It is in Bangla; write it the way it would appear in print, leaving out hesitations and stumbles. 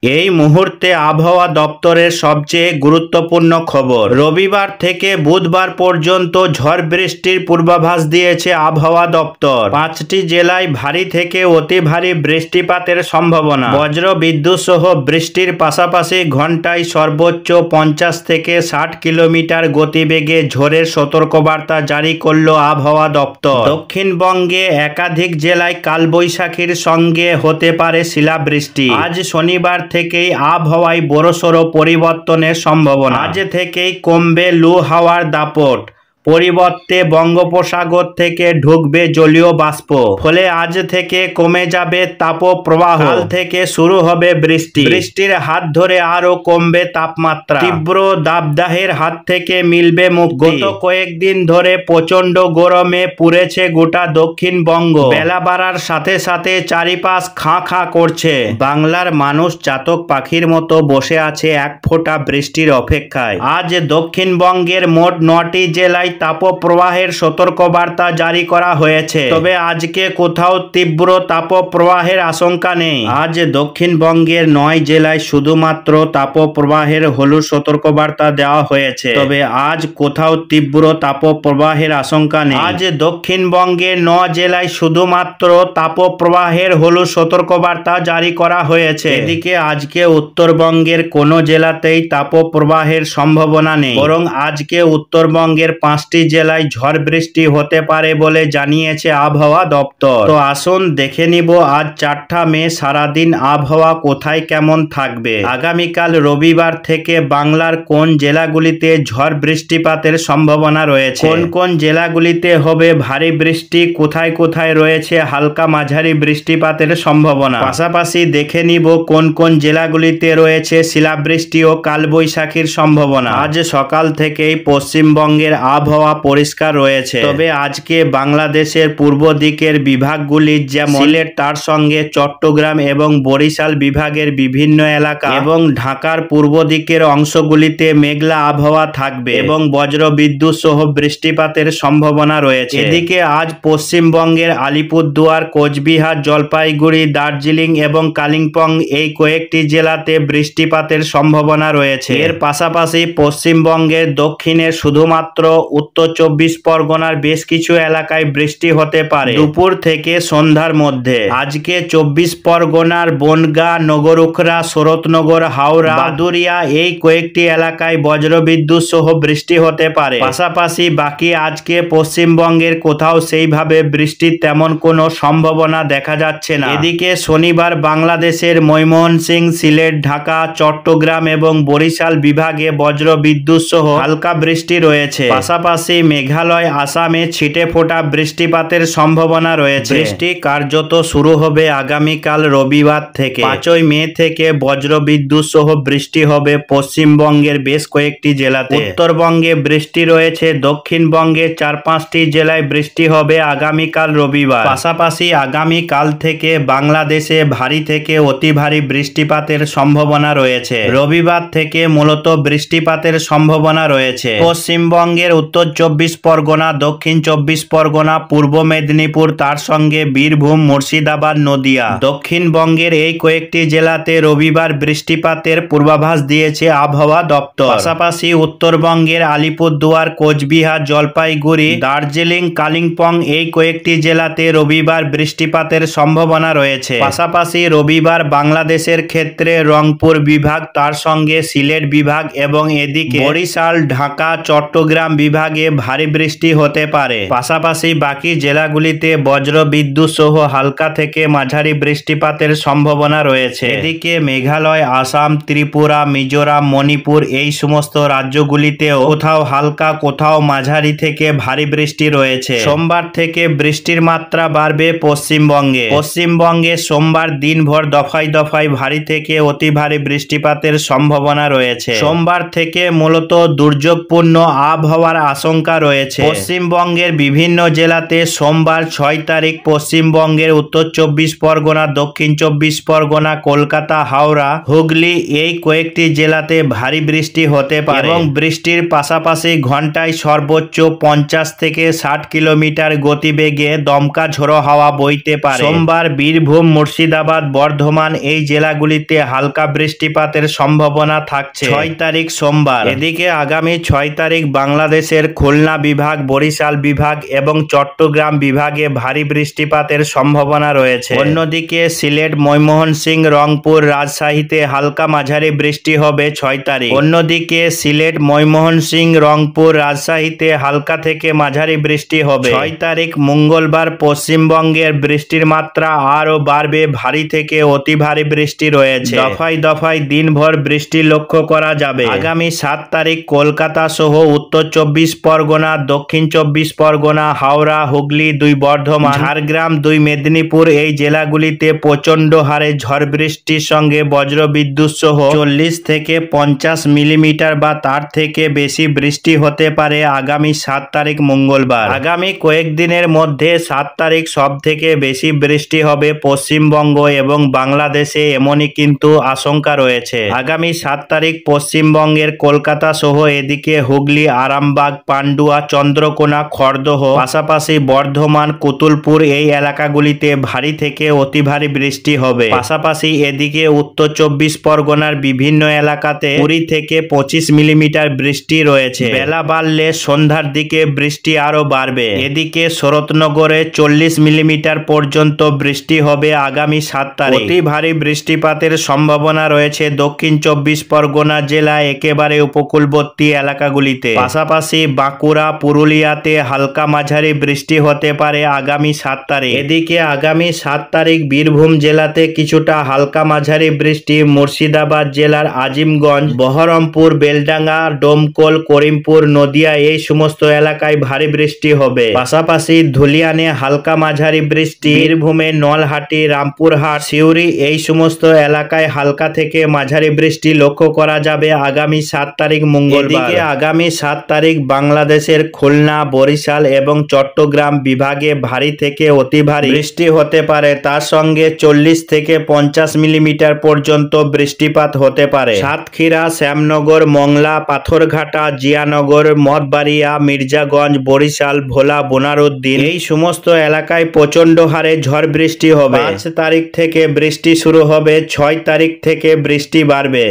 এই মুহূর্তে আবহাওয়া দপ্তরের সবচেয়ে গুরুত্বপূর্ণ খবর। রবিবার থেকে বুধবার পর্যন্ত ঝড় বৃষ্টির পূর্বাভাস দিয়েছে আবহাওয়া দপ্তর। 5টি জেলায় ভারী থেকে অতি ভারী বৃষ্টিপাতের সম্ভাবনা। বজ্র বিদ্যুৎ সহ বৃষ্টির পাশাপাশি ঘন্টায় সর্বোচ্চ 50 থেকে 60 কিলোমিটার গতিবেগে ঝড়ের সতর্কবার্তা জারি করল আবহাওয়া দপ্তর। দক্ষিণবঙ্গে একাধিক জেলায় কালবৈশাখীর সঙ্গে হতে পারে শিলাবৃষ্টি। আজ শনিবার থেকেই আবহাওয়ায় বড়সড় পরিবর্তনের সম্ভাবনা। আজ থেকেই কমবে লু হাওয়ার দাপট, পরিবর্তে বঙ্গোপসাগর থেকে ঢুকবে জলীয় বাষ্প। ফলে আজ থেকে কমে যাবে তাপপ্রবাহ। কাল থেকে শুরু হবে বৃষ্টি। বৃষ্টির হাত ধরে আরো কমবে তাপমাত্রা। তীব্র দাবদাহের হাত থেকে মিলবে মুক্তি। গত কয়েকদিন ধরে প্রচন্ড গরমে পুড়েছে গোটা দক্ষিণবঙ্গ। বেলা বাড়ার সাথে সাথে চারিপাশ খাঁ খাঁ করছে। বাংলার মানুষ চাতক পাখির মতো বসে আছে এক ফোঁটা বৃষ্টির অপেক্ষায়। আজ দক্ষিণবঙ্গের মোট 9টি জেলায় তাপপ্রবাহের সতর্কবার্তা জারি করা হয়েছে। তবে আজকে কোথাও তীব্র তাপপ্রবাহের আশঙ্কা নেই। আজ দক্ষিণবঙ্গের 9 জেলায় শুধুমাত্র তাপপ্রবাহের হলুদ সতর্কবার্তা দেওয়া হয়েছে। তবে আজ কোথাও তীব্র তাপপ্রবাহের আশঙ্কা নেই। আজ দক্ষিণবঙ্গের 9 জেলায় শুধুমাত্র তাপপ্রবাহের হলুদ সতর্কবার্তা জারি করা হয়েছে। এদিকে আজকে উত্তরবঙ্গের কোনো জেলাতেই তাপপ্রবাহের সম্ভাবনা নেই, বরং আজকে উত্তরবঙ্গের 5টি জেলায় ঝড় বৃষ্টি হতে পারে বলে জানিয়েছে আবহাওয়া দপ্তর। তো আসুন দেখে নিব আজ 4 মে সারাদিন আবহাওয়া কোথায় কেমন থাকবে। আগামীকাল রবিবার থেকে বাংলার কোন জেলাগুলিতে ঝড় বৃষ্টিপাতের সম্ভাবনা রয়েছে, কোন কোন জেলাগুলিতে হবে ভারী বৃষ্টি, কোথায় কোথায় রয়েছে হালকা মাঝারি বৃষ্টিপাতের সম্ভাবনা। পাশাপাশি দেখে নিব কোন কোন জেলাগুলিতে রয়েছে শিলাবৃষ্টি ও কালবৈশাখীর সম্ভাবনা। আজ সকাল থেকেই পশ্চিমবঙ্গের আবহাওয়া পরিষ্কার রয়েছে। তবে আজকে বাংলাদেশের পূর্ব দিকের বিভাগগুলি যেমন সিলেট, তার সঙ্গে চট্টগ্রাম এবং বরিশাল বিভাগের বিভিন্ন এলাকা এবং ঢাকার পূর্ব দিকের অংশগুলিতে মেঘলা আবহাওয়া থাকবে এবং বজ্র বিদ্যুৎ সহ বৃষ্টিপাতের সম্ভাবনা রয়েছে। এদিকে আজ পশ্চিমবঙ্গের আলিপুরদুয়ার, কোচবিহার, জলপাইগুড়ি, দার্জিলিং এবং কালিম্পং এই কয়েকটি জেলাতে বৃষ্টিপাতের সম্ভাবনা রয়েছে। এর পাশাপাশি পশ্চিমবঙ্গের দক্ষিণে শুধুমাত্র উত্তর 24 পরগনার বেশ কিছু এলাকায় বৃষ্টি হতে পারে দুপুর থেকে সন্ধ্যার মধ্যে। আজকে 24 পরগনার বনগাঁ, নগরুখরা, শরৎনগর, হাওড়া, বাদুরিয়া এই কয়েকটি এলাকায় বজ্রবিদ্যুৎ সহ বৃষ্টি হতে পারে। পাশাপাশি বাকি আজকে পশ্চিমবঙ্গের কোথাও সেইভাবে বৃষ্টির তেমন কোনো সম্ভাবনা দেখা যাচ্ছে না। এদিকে শনিবার বাংলাদেশের ময়মনসিংহ, সিলেট, ঢাকা, চট্টগ্রাম এবং বরিশাল বিভাগে বজ্রবিদ্যুৎ সহ হালকা বৃষ্টি রয়েছে। পাশাপাশি মেঘালয়, আসামে ছিটে ফোটা বৃষ্টিপাতের সম্ভাবনা রয়েছে। বৃষ্টি কার্যত শুরু হবে আগামীকাল রবিবার থেকে। 5 মে থেকে বজ্রবিদ্যুৎ সহ বৃষ্টি হবে পশ্চিমবঙ্গের বেশ কয়েকটি জেলাতে। উত্তরবঙ্গে বৃষ্টি রয়েছে। দক্ষিণবঙ্গে 4-5টি জেলায় বৃষ্টি হবে আগামীকাল রবিবার। পাশাপাশি আগামীকাল থেকে বাংলাদেশে ভারী থেকে অতি ভারী বৃষ্টিপাতের সম্ভাবনা রয়েছে। রবিবার থেকে মূলত বৃষ্টিপাতের সম্ভাবনা রয়েছে পশ্চিমবঙ্গের উত্তর 24 পরগনা, দক্ষিণ 24 পরগনা, পূর্ব মেদিনীপুর, তার সঙ্গে বীরভূম, মুর্শিদাবাদ, নদিয়া। দক্ষিণবঙ্গের এই কয়েকটি জেলাতে রবিবার বৃষ্টিপাতের পূর্বাভাস দিয়েছে আবহাওয়া দপ্তর। পাশাপাশি উত্তরবঙ্গের আলিপুরদুয়ার, কোচবিহার, জলপাইগুড়ি, দার্জিলিং, কালিম্পং এই কয়েকটি জেলাতে রবিবার বৃষ্টিপাতের সম্ভাবনা রয়েছে। পাশাপাশি রবিবার বাংলাদেশের ক্ষেত্রে রংপুর বিভাগ, তার সঙ্গে সিলেট বিভাগ এবং এদিকে বরিশাল, ঢাকা, চট্টগ্রাম বিভাগে ভারী বৃষ্টি হতে পারে। পাশাপাশি বাকি জেলাগুলিতে বজ্র বিদ্যুৎ সহ হালকা থেকে মাঝারি বৃষ্টিপাতের সম্ভাবনা রয়েছে। এদিকে মেঘালয়, আসাম, ত্রিপুরা, মিজোরাম, মণিপুর এই সমস্ত রাজ্যগুলিতেও কোথাও হালকা, কোথাও মাঝারি থেকে ভারী বৃষ্টি রয়েছে। সোমবার থেকে বৃষ্টির মাত্রা বাড়বে পশ্চিমবঙ্গে। পশ্চিমবঙ্গে সোমবার দিনভর দফায় দফায় ভারী থেকে অতি ভারী বৃষ্টিপাতের সম্ভাবনা রয়েছে। সোমবার থেকে মূলত দুর্যোগপূর্ণ আবহাওয়ার আশঙ্কা রয়েছে। পশ্চিমবঙ্গের বিভিন্ন জেলাতে সোমবার 6 তারিখ পশ্চিমবঙ্গের উত্তর 24 পরগনা, দক্ষিণ 24 পরগনা, কলকাতা, হাওড়া, হুগলি এই কয়েকটি জেলাতে ভারী বৃষ্টি হতে পারে এবং বৃষ্টির পাশাপাশি ঘন্টায় সর্বোচ্চ 50 থেকে 60 কিলোমিটার গতিবেগে দমকা ঝোড়ো হাওয়া বইতে পারে। সোমবার বীরভূম, মুর্শিদাবাদ, বর্ধমান এই জেলাগুলিতে হালকা বৃষ্টিপাতের সম্ভাবনা থাকছে 6 তারিখ সোমবার। এদিকে আগামী 6 তারিখ বাংলাদেশের খুলনা বিভাগ, বরিশাল বিভাগ এবং চট্টগ্রাম বিভাগে ভারী বৃষ্টিপাতের সম্ভাবনা রয়েছে। অন্যদিকে সিলেট, ময়মনসিংহ, রংপুর, রাজশাহীতে হালকা মাঝারি বৃষ্টি হবে 6 তারিখ। অন্যদিকে সিলেট, ময়মনসিংহ, রংপুর, রাজশাহীতে হালকা থেকে মাঝারি বৃষ্টি হবে 6 তারিখ মঙ্গলবার। পশ্চিমবঙ্গের বৃষ্টির মাত্রা আরও বাড়বে, ভারী থেকে অতি ভারী বৃষ্টি রয়েছে। দফায় দফায় দিনভর বৃষ্টি লক্ষ্য করা যাবে। আগামী 7 তারিখ কলকাতা সহ উত্তর 24 পরগনা, দক্ষিণ 24 পরগনা, হাওড়া, হুগলি, 2 বর্ধমান, ঝাড়গ্রাম, 2 মেদিনীপুর এই জেলাগুলিতে প্রচণ্ড হারে ঝড় বৃষ্টির সঙ্গে বজ্রবিদ্যুৎ সহ 40 থেকে 50 মিলিমিটার বা তার থেকে বেশি বৃষ্টি হতে পারে আগামী 7 তারিখ মঙ্গলবার। আগামী কয়েকদিনের মধ্যে 7 তারিখ সব থেকে বেশি বৃষ্টি হবে পশ্চিমবঙ্গ এবং বাংলাদেশে, এমনই কিন্তু আশঙ্কা রয়েছে। আগামী 7 তারিখ পশ্চিমবঙ্গের কলকাতা সহ এদিকে হুগলি, আরামবাগ, পান্ডুয়া, চন্দ্রকোনা, খড়দহ, পাশাপাশি বর্ধমান, কুতুলপুর এই এলাকাগুলিতে ভারী থেকে অতি ভারী বৃষ্টি হবে। পাশাপাশি এদিকে উত্তর 24 পরগনার বিভিন্ন এলাকাতে 20 থেকে 25 মিলিমিটার বৃষ্টি রয়েছে। বেলা বাড়লে সন্ধ্যার দিকে বৃষ্টি আরো বাড়বে। এদিকে শরৎনগরে 40 মিলিমিটার পর্যন্ত বৃষ্টি হবে আগামী 7 তারিখ। অতি ভারী বৃষ্টিপাতের সম্ভাবনা রয়েছে দক্ষিণ 24 পরগনা জেলায় একেবারে উপকূলবর্তী এলাকাগুলিতে। পাশাপাশি বাঁকুড়া, পুরুলিয়াতে হালকা মাঝারি বৃষ্টি হতে পারে আগামী 7 তারিখ। এদিকে আগামী 7 তারিখ বীরভূম জেলাতে কিছুটা হালকা মাঝারি বৃষ্টি, মুর্শিদাবাদ জেলার আজিমগঞ্জ, বহরমপুর, বেলডাঙ্গা, ডোমকল, করিমপুর, নদিয়া এই সমস্ত এলাকায় ভারী বৃষ্টি হবে। পাশাপাশি ধুলিয়ানে হালকা মাঝারি বৃষ্টি, বীরভূমে নলহাটি, রামপুরহাট, সিউড়ি এই সমস্ত এলাকায় হালকা থেকে মাঝারি বৃষ্টি লক্ষ্য করা যাবে আগামী 7 তারিখ মঙ্গলবার। এদিকে আগামী 7 তারিখ বাংলাদেশের খুলনা, বরিশাল এবং চট্টগ্রাম বিভাগে ভারী থেকে অতি ভারী বৃষ্টি হতে পারে। তার সঙ্গে 40 থেকে 50 মিলিমিটার পর্যন্ত বৃষ্টিপাত হতে পারে। সাতক্ষীরা, শ্যামনগর, মংলা, পাথরঘাটা, জিয়ানগর, মঠবাড়িয়া, মির্জাগঞ্জ, বরিশাল, ভোলা, বোনারউদ্দিন এই সমস্ত এলাকায় প্রচন্ড হারে ঝড় বৃষ্টি হবে। 5 তারিখ থেকে বৃষ্টি শুরু হবে, 6 তারিখ থেকে বৃষ্টি বাড়বে।